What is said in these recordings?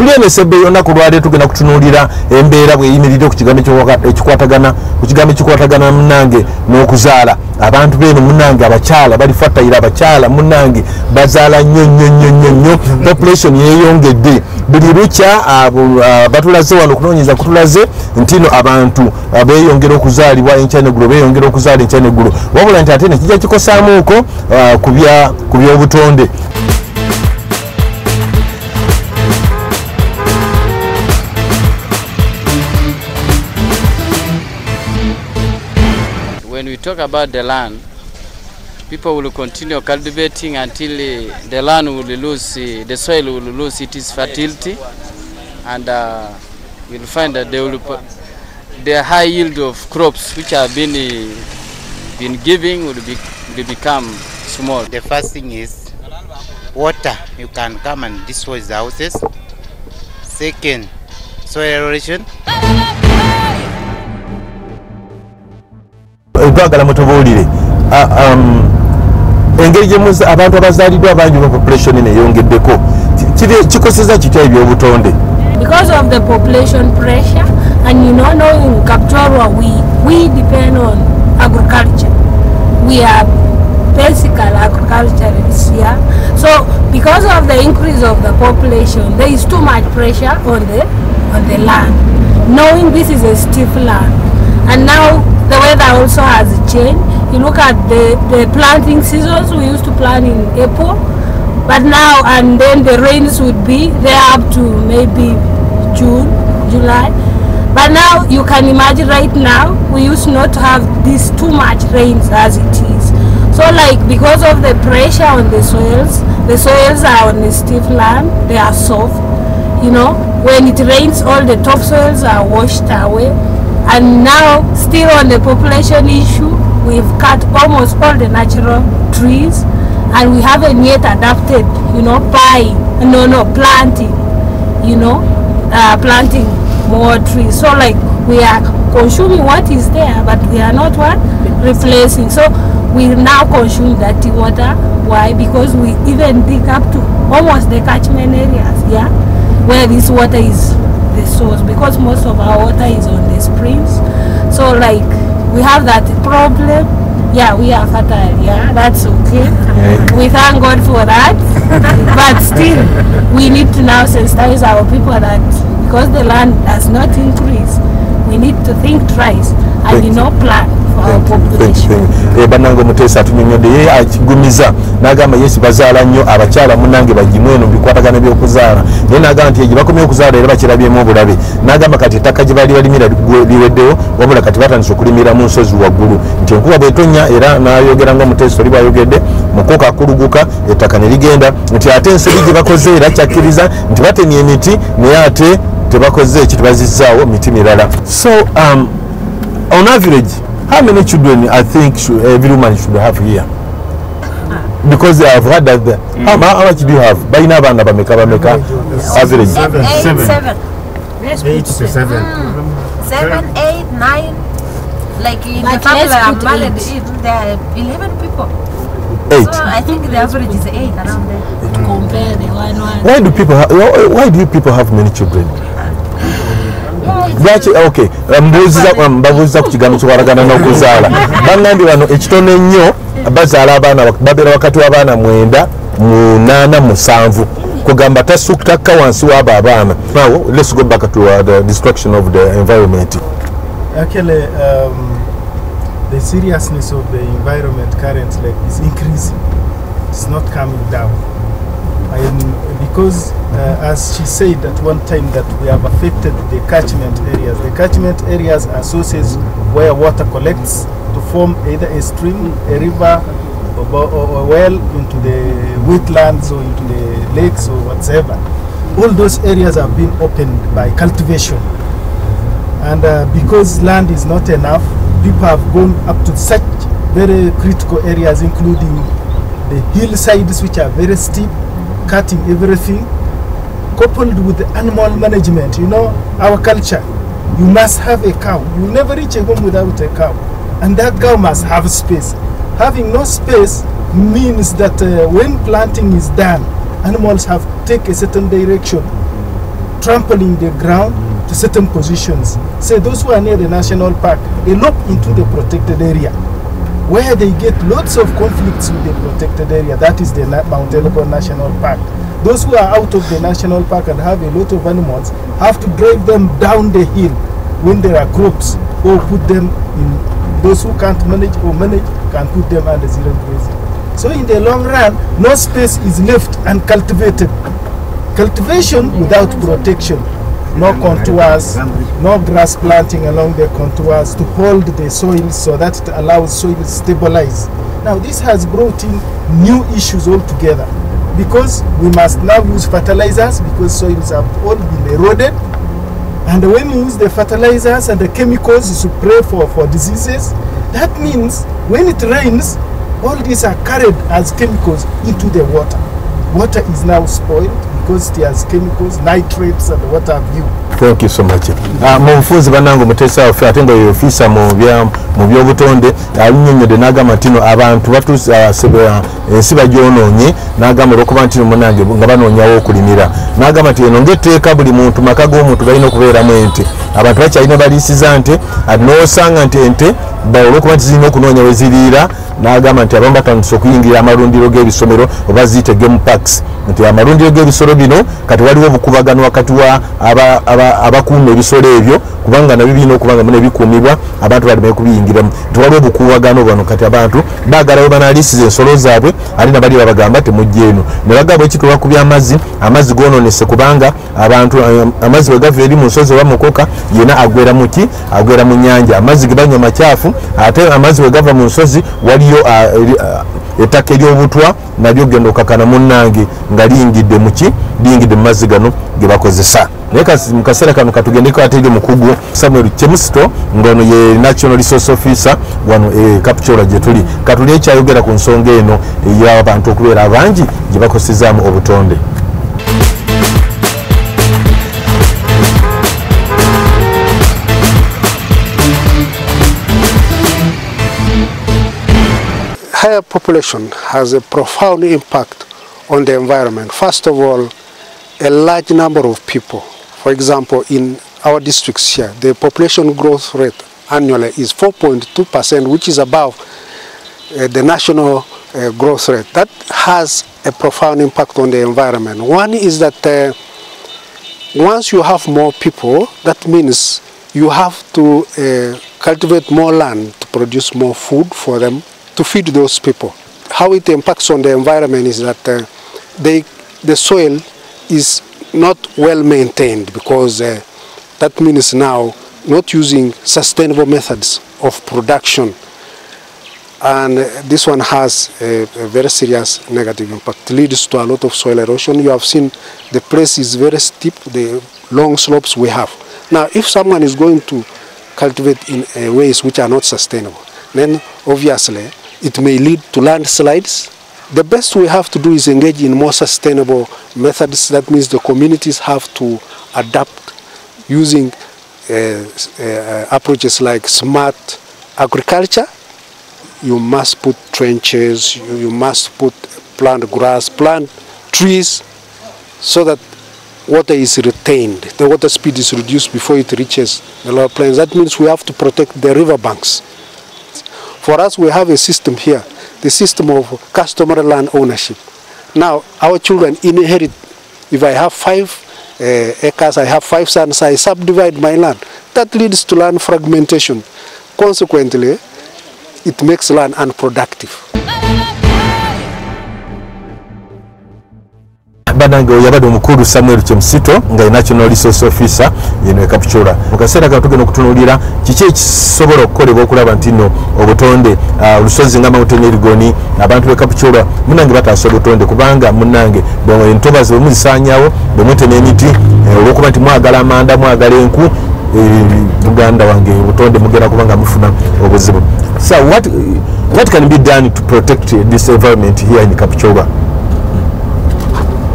tulyenesebbe yonna ku lwaleero tugenda kutunuulira embeera bw'eyimiridde ku kigambo ekikwatagana munnange n'okuzaala. Abantu beeno munnange abakyala balifatayira, abakyala munnange bazaala nnyo. Population yeeyongedde buli lukya. Batulaze wano kunoonyeza kutulaze nti no abantu beeyongera okuzaalibwa enkya n'eggulo, beeyongera okuzaala enkya n'eggulo, wabula nti ate ne kijja kikosaamuuko ku by'obutonde. When we talk about the land, people will continue cultivating until the land will lose, the soil will lose its fertility, and you'll find that the high yield of crops which have been giving will become small. The first thing is water. You can come and destroy the houses. Second, soil erosion. Twagala mutubuulire engeri gye abantu abazaaliddwa abangi mu population neeyongeddeko kikoseza kitya ebyobutonde? Because of the population pressure, and you know in Kapchorwa we depend on agriculture. We are basically agriculturists, yeah. So because of the increase of the population, there is too much pressure on the land. Knowing this is a steep land, and now the weather also has changed. You look at the planting seasons. We used to plant in April, but now and then the rains would be there up to maybe June, July. But now you can imagine right now we used not to have this too much rains as it is. So like because of the pressure on the soils are on the steep land, they are soft. You know, when it rains, all the topsoils are washed away. And now, still on the population issue, we've cut almost all the natural trees, and we haven't yet adapted, planting, planting more trees. So like we are consuming what is there, but we are not replacing. So we now consume dirty water. Why? Because we even dig up to almost the catchment areas, yeah, where this water is the source, because most of our water is on the springs. So like we have that problem. Yeah, we are fertile, yeah, that's okay. We thank God for that. But still we need to now sensitize our people that because the land does not increase, we need to think twice and plan for our population. Banango Mutesa tunyonyodde ye akigumiza n'agamba yesi bazaala nnyo abakyala munnange bagimu eno bikwatagana by'okuzaala naye n'agamba nti egibakomye okuzaala era bakirabyemu obulabe n'agamba kati ettaka gye baali balimira liweddewo wabula kati batandise okulimira mu nsozi waggulu nti enkuba bw'etonnya era n'ayogera nga Mutesa oli bw'ayogedde mukoka akuluguka ettaka ne ligenda nti ate ensobi gye bakoze era kyakkiriza nti batemye emiti naye ate tebakoze eki tebazizaawo miti mirala. So on average, how many children I think every woman should have here? Because I have heard that how much do you have? By now, bameka average. 7. 8 to 7. 7, 8, 9. Like in the family I'm married, there are 11 people. 8. So I think the average is 8 around there. To compare the one. Why do people have many children? Okay, mbabuuza ku kigambo kikwatagana n'okuzaala. Bangambye wano ekitone nnyo bazaala abaana babeera wakati w'abaana 9, 8, 7 kugamba takka wansi w'abo abaana. Now let's go back to the destruction of the environment. Actually, the seriousness of the environment currently is increasing. It's not coming down. Because as she said at one time that we have affected the catchment areas. The catchment areas are sources where water collects to form either a stream, a river, or a well into the wetlands or into the lakes or whatever. All those areas have been opened by cultivation. And because land is not enough, people have gone up to such very critical areas, including the hillsides which are very steep, cutting everything, coupled with the animal management. Our culture, you must have a cow. You never reach a home without a cow, and that cow must have space. Having no space means that when planting is done, animals have to take a certain direction. trampling the ground to certain positions. Say those who are near the national park, elope into the protected area, where they get lots of conflicts with the protected area. That is the Mount Elgon National Park. Those who are out of the national park and have a lot of animals have to drive them down the hill when there are crops, or put them in, those who can't manage or manage can put them under zero grazing. So in the long run, no space is left uncultivated. Cultivation without protection, no contours, no grass planting along the contours to hold the soil so that it allows soil to stabilize. Now this has brought in new issues altogether, because we must now use fertilizers because soils have all been eroded. And when you use the fertilizers and the chemicals to spray for diseases, that means when it rains, all these are carried as chemicals into the water. Water is now spoiled because it has chemicals, nitrates and what have you. Thank you so much. Mumfuzi banango mutesa ofe atenga yofisa mu byobutonde alinyonyode nagamba tino abantu batusa siba gyononye nagamba okuba ntino munange nga banonyawo okulimira nagamba ti eno ngeteeka buli muntu maka g'omuntu balina okubeeramu ente abantu bakyalina balisiza nte n'osanga nti ente olwokuba nti zirina okunoonya we ziriira nagamba nti abamu batandise okuyingira amalundiro g'ebisomero oba ziyite game parks nti amalundiro g'ebisolo bino kati waliwo obukubagano wakati wa abakuuma ebisolo ebyo kubanga nabyo birina okubanga muno ebikuumibwa abantu balime kubiyingiramu nti waliwo obukubagano bano kati abantu baagala we banaalisiza ensolo zaabwe ali nabali babagamba temujja eno ne bagamba ekitulwa ku by'amazzi amazzi goononese kubanga abantu amazzi bwe gava eri mu nsozi oba mukoka yena agwera mu ki agwera mu nnyanja amazzi ge banywa makyafu ate amazzi bwe gava mu nsozi waliyo ettaka ery'obutwa nabyo genda okakana munnange nga liyingidde muki liyingidde mu mazzi gano ge bakozesa naye mu kaseera kano katugendeko ate eri mukugu Samuel Chemusito ng'ono ye National Resource Officer wano Kapchora gye tuli katuli ekyayogera ku nsonga eno ey'abantu okubeera abangi gye bakosezaamu obutonde. Higher population has a profound impact on the environment. First of all, a large number of people. For example, in our districts here, the population growth rate annually is 4.2%, which is above the national growth rate. That has a profound impact on the environment. One is that once you have more people, that means you have to cultivate more land to produce more food for them, to feed those people. How it impacts on the environment is that the soil is not well maintained, because that means now not using sustainable methods of production, and this one has a very serious negative impact. It leads to a lot of soil erosion. You have seen the place is very steep, the long slopes we have. Now if someone is going to cultivate in ways which are not sustainable, then obviously it may lead to landslides. The best we have to do is engage in more sustainable methods. That means the communities have to adapt using approaches like smart agriculture. You must put trenches, you must plant grass, plant trees, so that water is retained. The water speed is reduced before it reaches the lower plains. That means we have to protect the river banks. For us, we have a system here, the system of customary land ownership. Now, our children inherit. If I have 5 acres, I have 5 sons, I subdivide my land. That leads to land fragmentation. Consequently, it makes land unproductive. Banange yabadde omukulu Samuel Chemusito nga National Resource Officer yeno Kapchora. Mukaseera katugenda okutunuulira kiki ekisobola okukolebwa okulaba nti nno obutonde olusozi nga Mount Elgon abantu be Kapchora munange bataasa obutonde kubanga munange entobazi bwe muzisaanyaawo bwe mutema emiti olw'okuba nti mwagala amanda mwagala enku Uganda wange obutonde mugenda kubanga mufuna obuzibu. So what can be done to protect this environment here in Kapchora?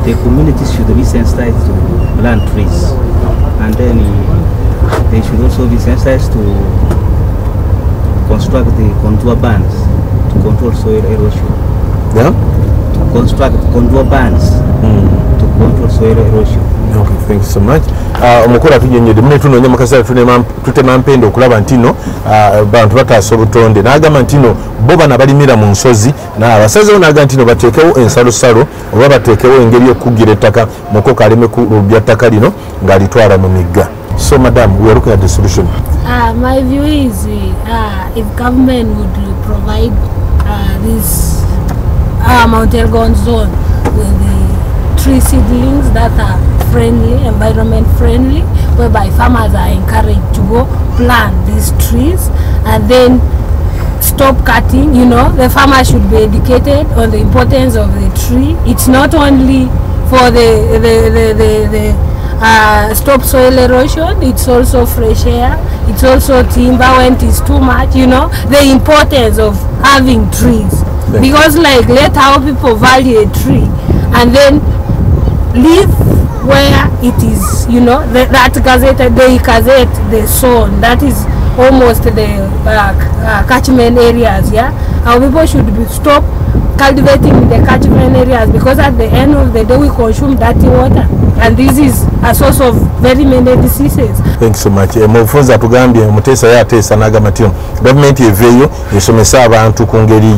The communities should be sensitized to plant trees, and then they should also be sensitized to construct the contour bands to control soil erosion. Yeah? To construct contour bands to control soil erosion. Okay, thank you so much. Omukula tujenjede mune tunonye makasala tutema mpendo okulaba ntino bantu bataasa obutonde n'agamba ntino bo bana balimira mu nsozi n'abasazeewo n'agamba ntino bateekewo ensalosalo oba bateekewo engeri y'okugira ettaka mukoka aleme kulubya ttaka lino ng'alitwala mu migga. So madam, we are looking at the solution. My view is if government would provide this Mount Elgon zone with the tree seedlings that are friendly, environment friendly, whereby farmers are encouraged to go plant these trees and then stop cutting. You know, the farmer should be educated on the importance of the tree. It's not only for the stop soil erosion, it's also fresh air, it's also timber when it is too much, you know, the importance of having trees. Because like let how people value a tree and then live where it is, you know, that gazette, the zone, that is almost the catchment areas, yeah. Our people should stop cultivating the catchment areas because at the end of the day we consume dirty water and this is a source of very many diseases. Thank you so much. Mufunza tugambye mutesa yateesa n'agamba nti government eveeyo esomesa abantu ku ngeri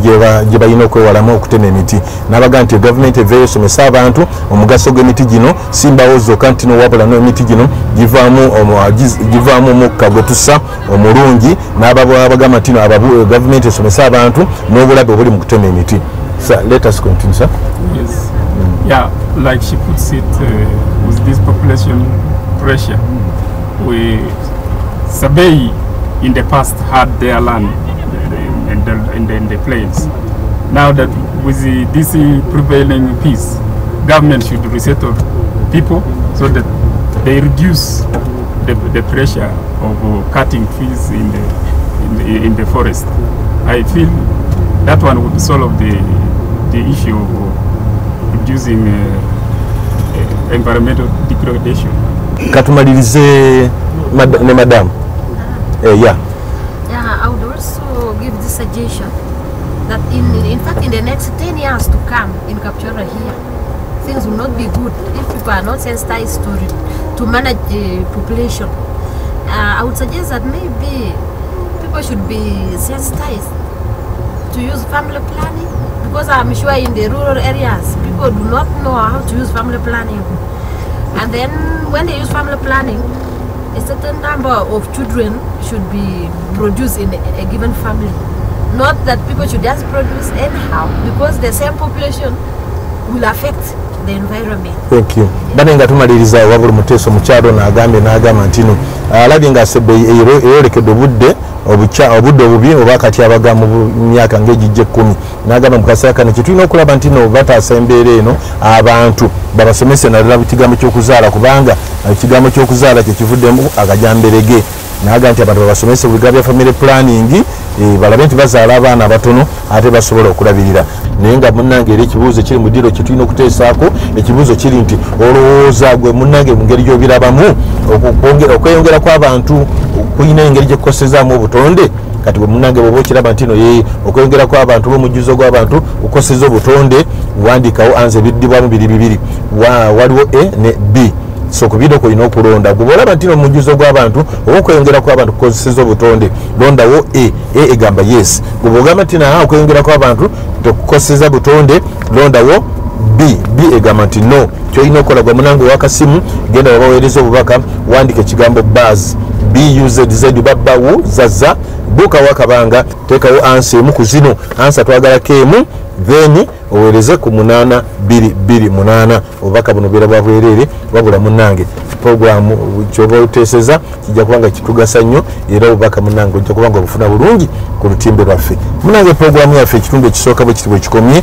gye balina okwewalamu okutema emiti n'abagamba nti government eveeyo esomesa abantu omugaso gw'emiti gino simbawo zokka nti wabula n'emiti gino givaamu omukka gwe tussa omulungi n'abagamba nti government esomesa abantu n'obulabe obuli mu kutema emiti. So let us continue, sir. Yes. Yeah, like she puts it, with this population pressure, we survey in the past had their land in the plains. Now that with this prevailing peace, government should resettle people so that they reduce the pressure of cutting trees in the forest. I feel that one would solve the issue of reducing environmental degradation. Katumalirize ne madam. Yeah. Yeah, I would also give this suggestion that in fact in the next 10 years to come in Kapchorwa here, things will not be good if people are not sensitized to manage the population. I would suggest that maybe people should be sensitized to use family planning, because I'm sure in the rural areas people do not know how to use family planning, and then when they use family planning, a certain number of children should be produced in a given family, not that people should just produce anyhow, because the same population will affect the environment. Thank you. Banenga tumaliriza wabulu muteso mukyalo n'agamba ntino alabye nga sebe eyolekedde obudde obubi oba kati abaga mu myaka ng'egijja 10 n'agamba mu kaseera kano kitulina okulaba ntino bataasa embeera eno abantu babasomese naddala ekigambo ky'okuzaala kubanga ekigambo ky'okuzaala kyekivuddemu akajamberege n'agamba nti abantu babasomese bigambo bya family planning balabe nti bazaala abaana abatono ate basobola okulabirira. Naye nga munnange era ekibuuzo kiri mu ddiro kitulina okuteesaako ekibuuzo kiri nti olowooza gwe munnange mu ngeri gy'obirabamu okweyongera kw'abantu kuyina engeri gye kukosezaamu obutonde kati gwe munnange bw'oba okiraba nti no okweyongera kw'abantu b'omujjuzo gw'abantu okukoseza obutonde wandiikawo anze biddibwamu bibiri waliwo A ne B. So kubida ko ino okulonda gubulaba ntino omujjuzo gw'abantu okweyongera kw'abantu kukozesa obutonde londawo A egamba yes gubugamba tina okweyongera kw'abantu tokukozesa butonde londawo B egamba nti no kyoyina okola gwa munange wakasimu genda wabaweereza obubaka wandika ekigambo buzz BUZZ babbawo zaza buka wakabanga tekawo ansi emu ku zino ansa twagalako emu then owereze ku 8228 obubaka buno beera bwa bwerere wabula munnange programu kyoba oteeseza kijja kubanga kitugasa nnyo era obubaka munnange ojja kubanga obufuna bulungi ku lutimbe lwaffe munnange programu yaffe ekitundu ekisooka bwe kiti bwe kikomye.